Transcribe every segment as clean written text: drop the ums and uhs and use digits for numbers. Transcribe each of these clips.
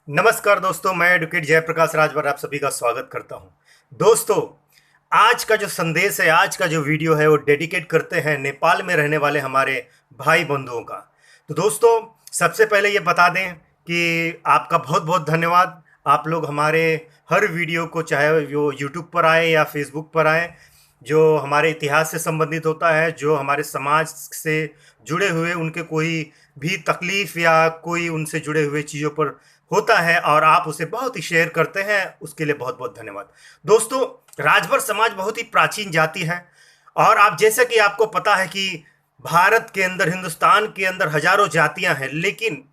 नमस्कार दोस्तों, मैं एडवोकेट जयप्रकाश राजभर आप सभी का स्वागत करता हूं। दोस्तों, आज का जो संदेश है, आज का जो वीडियो है, वो डेडिकेट करते हैं नेपाल में रहने वाले हमारे भाई बंधुओं का। तो दोस्तों, सबसे पहले ये बता दें कि आपका बहुत बहुत धन्यवाद। आप लोग हमारे हर वीडियो को, चाहे वो यूट्यूब पर आए या फेसबुक पर आए, जो हमारे इतिहास से संबंधित होता है, जो हमारे समाज से जुड़े हुए उनके कोई भी तकलीफ या कोई उनसे जुड़े हुए चीज़ों पर होता है और आप उसे बहुत ही शेयर करते हैं, उसके लिए बहुत बहुत धन्यवाद। दोस्तों, राजभर समाज बहुत ही प्राचीन जाति है और आप जैसे कि आपको पता है कि भारत के अंदर, हिंदुस्तान के अंदर हजारों जातियां हैं, लेकिन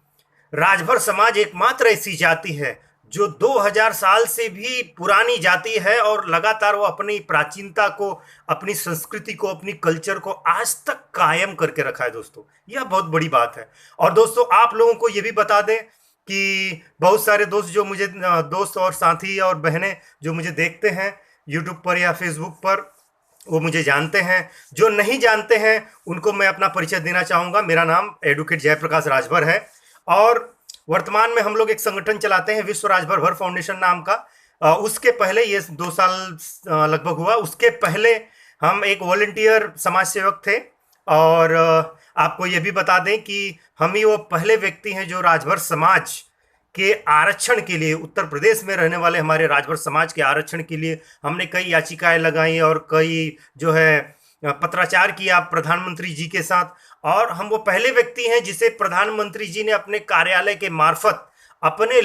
राजभर समाज एकमात्र ऐसी जाति है जो 2000 साल से भी पुरानी जाति है और लगातार वो अपनी प्राचीनता को, अपनी संस्कृति को, अपनी कल्चर को आज तक कायम करके रखा है। दोस्तों, यह बहुत बड़ी बात है। और दोस्तों, आप लोगों को ये भी बता दें कि बहुत सारे दोस्त जो मुझे, दोस्त और साथी और बहनें जो मुझे देखते हैं यूट्यूब पर या फेसबुक पर, वो मुझे जानते हैं। जो नहीं जानते हैं उनको मैं अपना परिचय देना चाहूँगा। मेरा नाम एडवोकेट जयप्रकाश राजभर है और वर्तमान में हम लोग एक संगठन चलाते हैं, विश्व राजभर भर फाउंडेशन नाम का। उसके पहले, ये 2 साल लगभग हुआ, उसके पहले हम एक वॉलंटियर समाज सेवक थे। और आपको ये भी बता दें कि हम ही वो पहले व्यक्ति हैं जो राजभर समाज के आरक्षण के लिए, उत्तर प्रदेश में रहने वाले हमारे राजभर समाज के आरक्षण के लिए हमने कई याचिकाएं लगाई और कई जो है पत्राचार किया प्रधानमंत्री जी के साथ। और हम वो पहले व्यक्ति हैं जिसे प्रधानमंत्री जी ने अपने कार्यालय के मार्फत अपने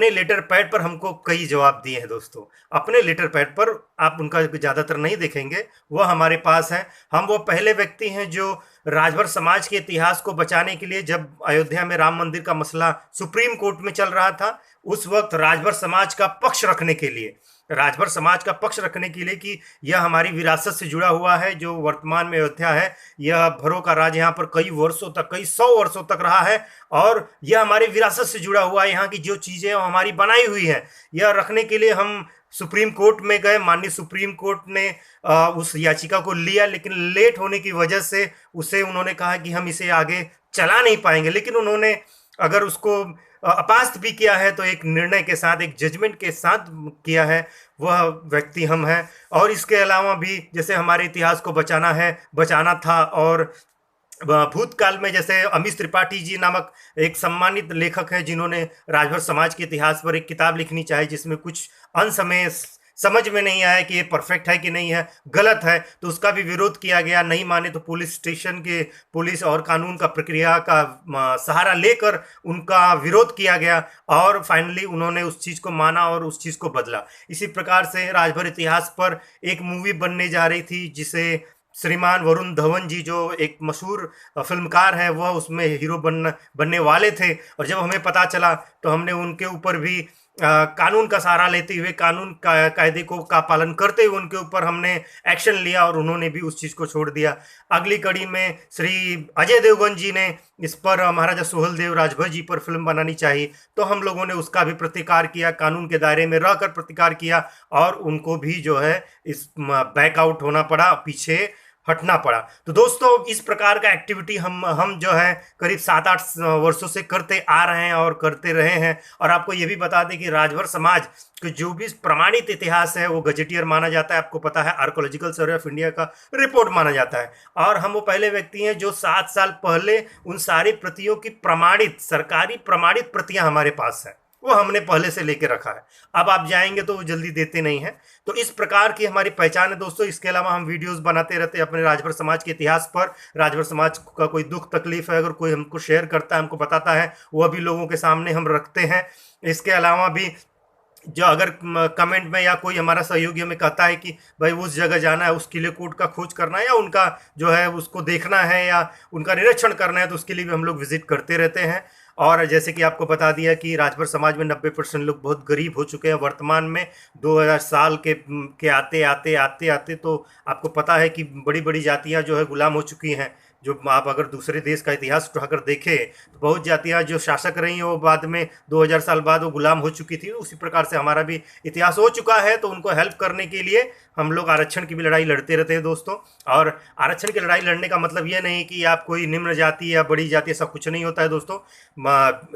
लेटर पैड पर, हमको कई जवाब दिए हैं। दोस्तों, अपने लेटर पैड पर, आप उनका ज़्यादातर नहीं देखेंगे, वह हमारे पास है। हम वो पहले व्यक्ति हैं जो राजभर समाज के इतिहास को बचाने के लिए, जब अयोध्या में राम मंदिर का मसला सुप्रीम कोर्ट में चल रहा था, उस वक्त राजभर समाज का पक्ष रखने के लिए, कि यह हमारी विरासत से जुड़ा हुआ है। जो वर्तमान में अयोध्या है, यह भरों का राज यहाँ पर कई वर्षों तक, कई 100 वर्षों तक रहा है और यह हमारी विरासत से जुड़ा हुआ है। यहाँ की जो चीज़ें हमारी बनाई हुई हैं, यह रखने के लिए हम सुप्रीम कोर्ट में गए। माननीय सुप्रीम कोर्ट ने उस याचिका को लिया, लेकिन लेट होने की वजह से उसे उन्होंने कहा कि हम इसे आगे चला नहीं पाएंगे। लेकिन उन्होंने अगर उसको अपास्त भी किया है तो एक निर्णय के साथ, एक जजमेंट के साथ किया है। वह व्यक्ति हम हैं। और इसके अलावा भी, जैसे हमारे इतिहास को बचाना था, और भूतकाल में जैसे अमीश त्रिपाठी जी नामक एक सम्मानित लेखक है जिन्होंने राजभर समाज के इतिहास पर एक किताब लिखनी चाहिए, जिसमें कुछ अंश में समझ में नहीं आया कि ये परफेक्ट है कि नहीं है, गलत है, तो उसका भी विरोध किया गया। नहीं माने तो पुलिस स्टेशन के, पुलिस और कानून का प्रक्रिया का सहारा लेकर उनका विरोध किया गया और फाइनली उन्होंने उस चीज़ को माना और उस चीज़ को बदला। इसी प्रकार से राजभर इतिहास पर एक मूवी बनने जा रही थी, जिसे श्रीमान वरुण धवन जी, जो एक मशहूर फिल्मकार हैं, वह उसमें हीरो बनने वाले थे। और जब हमें पता चला तो हमने उनके ऊपर भी कानून का सहारा लेते हुए, कानून का कायदे का पालन करते हुए उनके ऊपर हमने एक्शन लिया और उन्होंने भी उस चीज़ को छोड़ दिया। अगली कड़ी में श्री अजय देवगन जी ने इस पर महाराजा सुहेलदेव राजभर जी पर फिल्म बनानी चाहिए, तो हम लोगों ने उसका भी प्रतिकार किया, कानून के दायरे में रहकर प्रतिकार किया और उनको भी जो है इस बैकआउट होना पड़ा, पीछे हटना पड़ा। तो दोस्तों, इस प्रकार का एक्टिविटी हम जो है करीब 7-8 वर्षों से करते आ रहे हैं और करते रहे हैं। और आपको ये भी बता दें कि राजभर समाज का जो भी प्रमाणित इतिहास है वो गजेटियर माना जाता है। आपको पता है, आर्कोलॉजिकल सर्वे ऑफ इंडिया का रिपोर्ट माना जाता है। और हम वो पहले व्यक्ति हैं जो 7 साल पहले उन सारी प्रतियों की प्रमाणित, सरकारी प्रमाणित प्रतियां हमारे पास हैं, वो हमने पहले से लेके रखा है। अब आप जाएंगे तो वो जल्दी देते नहीं हैं। तो इस प्रकार की हमारी पहचान है दोस्तों। इसके अलावा हम वीडियोस बनाते रहते हैं अपने राजभर समाज के इतिहास पर। राजभर समाज का कोई दुख तकलीफ है, अगर कोई हमको शेयर करता है, हमको बताता है, वह भी लोगों के सामने हम रखते हैं। इसके अलावा भी जो अगर कमेंट में या कोई हमारा सहयोगी हमें कहता है कि भाई उस जगह जाना है, उस किले कोट का खोज करना है या उनका जो है उसको देखना है या उनका निरीक्षण करना है, तो उसके लिए भी हम लोग विजिट करते रहते हैं। और जैसे कि आपको बता दिया कि राजभर समाज में 90% लोग बहुत गरीब हो चुके हैं वर्तमान में। 2000 साल के आते आते आते आते तो आपको पता है कि बड़ी बड़ी जातियां जो है गुलाम हो चुकी हैं। जो आप अगर दूसरे देश का इतिहास उठाकर देखें तो बहुत जातियाँ जो शासक रही हैं वो बाद में 2000 साल बाद वो गुलाम हो चुकी थी। उसी प्रकार से हमारा भी इतिहास हो चुका है, तो उनको हेल्प करने के लिए हम लोग आरक्षण की भी लड़ाई लड़ते रहते हैं दोस्तों। और आरक्षण की लड़ाई लड़ने का मतलब ये नहीं कि आप कोई निम्न जाति या बड़ी जाति, ऐसा कुछ नहीं होता है दोस्तों।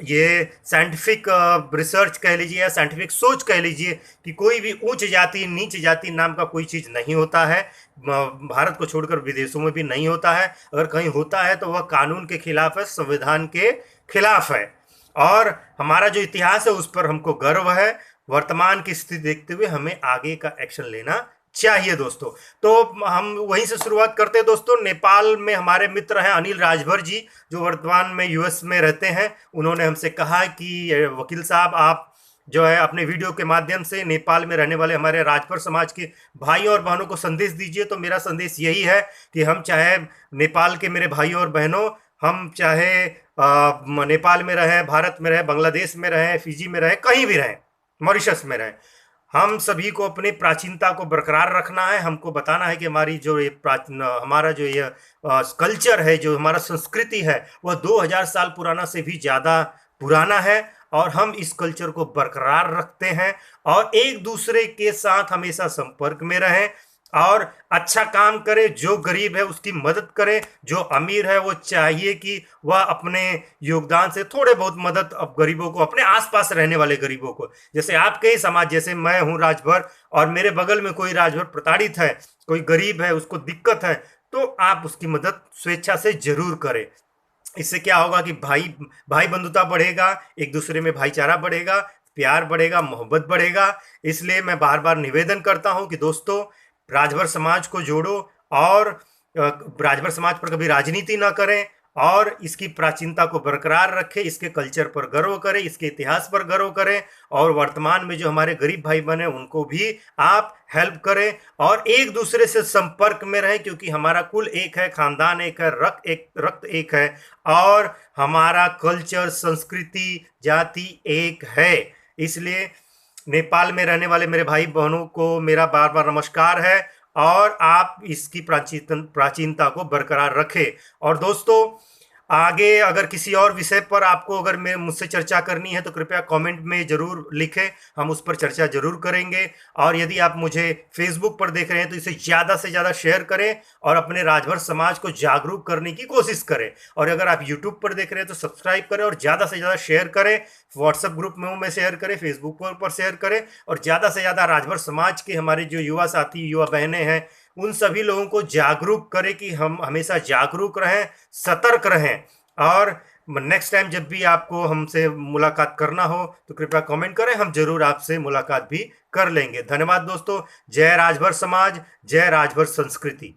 ये साइंटिफिक रिसर्च कह लीजिए या साइंटिफिक सोच कह लीजिए कि कोई भी उच्च जाति नीच जाति नाम का कोई चीज़ नहीं होता है। भारत को छोड़कर विदेशों में भी नहीं होता है। अगर कहीं होता है तो वह कानून के खिलाफ है, संविधान के खिलाफ है। और हमारा जो इतिहास है उस पर हमको गर्व है। वर्तमान की स्थिति देखते हुए हमें आगे का एक्शन लेना चाहिए दोस्तों। तो हम वहीं से शुरुआत करते हैं दोस्तों। नेपाल में हमारे मित्र हैं अनिल राजभर जी, जो वर्तमान में यूएस में रहते हैं। उन्होंने हमसे कहा कि वकील साहब, आप जो है अपने वीडियो के माध्यम से नेपाल में रहने वाले हमारे राजभर समाज के भाइयों और बहनों को संदेश दीजिए। तो मेरा संदेश यही है कि हम चाहे नेपाल के मेरे भाइयों और बहनों, हम चाहे नेपाल में रहें, भारत में रहें, बांग्लादेश में रहें, फिजी में रहें, कहीं भी रहें, मॉरिशस में रहें, हम सभी को अपनी प्राचीनता को बरकरार रखना है। हमको बताना है कि हमारी जो ये हमारा जो ये कल्चर है, जो हमारा संस्कृति है, वह 2000 साल पुराना से भी ज़्यादा पुराना है और हम इस कल्चर को बरकरार रखते हैं और एक दूसरे के साथ हमेशा संपर्क में रहें और अच्छा काम करें। जो गरीब है उसकी मदद करें, जो अमीर है वो चाहिए कि वह अपने योगदान से थोड़े बहुत मदद अब गरीबों को, अपने आसपास रहने वाले गरीबों को, जैसे आपके ही समाज, जैसे मैं हूँ राजभर और मेरे बगल में कोई राजभर प्रताड़ित है, कोई गरीब है, उसको दिक्कत है, तो आप उसकी मदद स्वेच्छा से जरूर करें। इससे क्या होगा कि भाई बंधुता बढ़ेगा, एक दूसरे में भाईचारा बढ़ेगा, प्यार बढ़ेगा, मोहब्बत बढ़ेगा। इसलिए मैं बार बार निवेदन करता हूं कि दोस्तों, राजभर समाज को जोड़ो और राजभर समाज पर कभी राजनीति ना करें और इसकी प्राचीनता को बरकरार रखें, इसके कल्चर पर गर्व करें, इसके इतिहास पर गर्व करें और वर्तमान में जो हमारे गरीब भाई बहन हैं उनको भी आप हेल्प करें और एक दूसरे से संपर्क में रहें, क्योंकि हमारा कुल एक है, खानदान एक है, रक्त एक है और हमारा कल्चर, संस्कृति, जाति एक है। इसलिए नेपाल में रहने वाले मेरे भाई बहनों को मेरा बार बार नमस्कार है और आप इसकी प्राचीनता को बरकरार रखें। और दोस्तों, आगे अगर किसी और विषय पर आपको अगर मुझसे चर्चा करनी है तो कृपया कमेंट में ज़रूर लिखें, हम उस पर चर्चा ज़रूर करेंगे। और यदि आप मुझे फेसबुक पर देख रहे हैं तो इसे ज़्यादा से ज़्यादा शेयर करें और अपने राजभर समाज को जागरूक करने की कोशिश करें। और अगर आप यूट्यूब पर देख रहे हैं तो सब्सक्राइब करें और ज़्यादा से ज़्यादा शेयर करें, व्हाट्सएप ग्रुप में शेयर करें, फेसबुक पर शेयर करें और ज़्यादा से ज़्यादा राजभर समाज के हमारे जो युवा साथी, युवा बहनें हैं, उन सभी लोगों को जागरूक करें कि हम हमेशा जागरूक रहें, सतर्क रहें। और नेक्स्ट टाइम जब भी आपको हमसे मुलाकात करना हो तो कृपया कमेंट करें, हम जरूर आपसे मुलाकात भी कर लेंगे। धन्यवाद दोस्तों। जय राजभर समाज, जय राजभर संस्कृति।